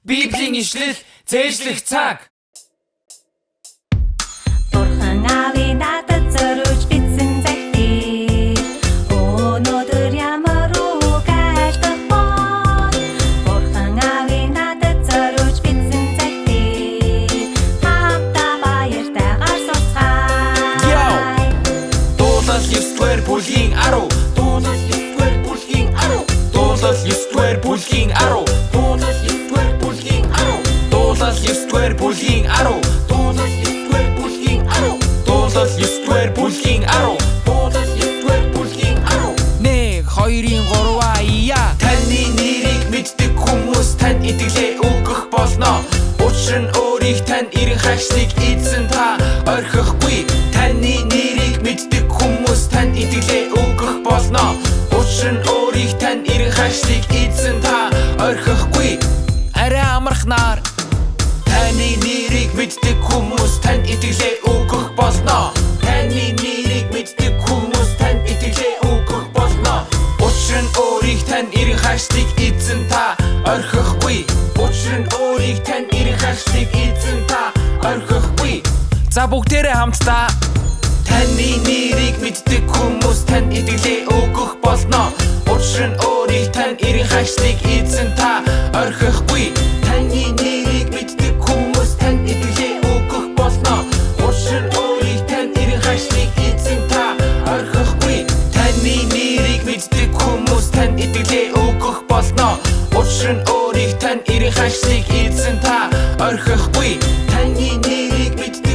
Bibлийн ишлэл зээжлэх цаг. Бурхан аавын надад зориулж бичсэн захидал. Өнөөдөр ямар үг айлтгах бол? Бурхан аавын надад зориулж бичсэн захидал. Хамтаа баяртайгаар суцгаая. Дуулал 9-р бүлгийн 10. Дуулал 9-р бүлгийн 10. Дуулал 9-р бүлгийн 10. Дуулал 9-р бүлгийн 10. Дуулал 9-р бүлгийн 10. Дуулал 9-р бүлгийн 10. Дуулал 9-р бүлгийн 10. Дуулал 9-р бүлгийн 10. 1 2-ын 3 ия. Таны нэрийг мэддэг хүмүүс танд итгэлээ өгөх болно. Учир нь өөрийг тань ирэн хагшдыг эзэн та орхихгүй. Таны нэрийг мэддэг хүмүүс танд итгэлээ өгөх болно. Учир нь өөрийг тань ирэн хагшдыг эзэн та орхихгүй. Арай амархнаар таны нэрийг мэддэг хүмүүс танд итгэлээ өгөх болно. Таны нэрийг мэддэг хүмүүс танд итгэлээ өгөх болно. Учир нь өөрийг тань ирэн хагшдыг эзэн та орхихгүй. Учир нь өөрийг тань ирэн хагшдыг эзэн та орхихгүй. За бүгдээрээ хамтдаа таны нэрийг мэддэг хүмүүс танд итгэлээ өгөх болно. Учир нь өөрийг тань ирэн хагшдыг эзэн та орхихгүй. Таны нэрийг мэддэг хүмүүс танд итгэлээ өгөх болно. Учир нь өөрийг тань ирэн хагшдыг эзэн та орхихгүй. Таны нэрийг мэддэг хүмүүс танд итгэлээ өгөх болно. Учир нь өөрийг тань ирэн хагшдыг эзэн та орхихгүй. Таны нэрийг мэддэг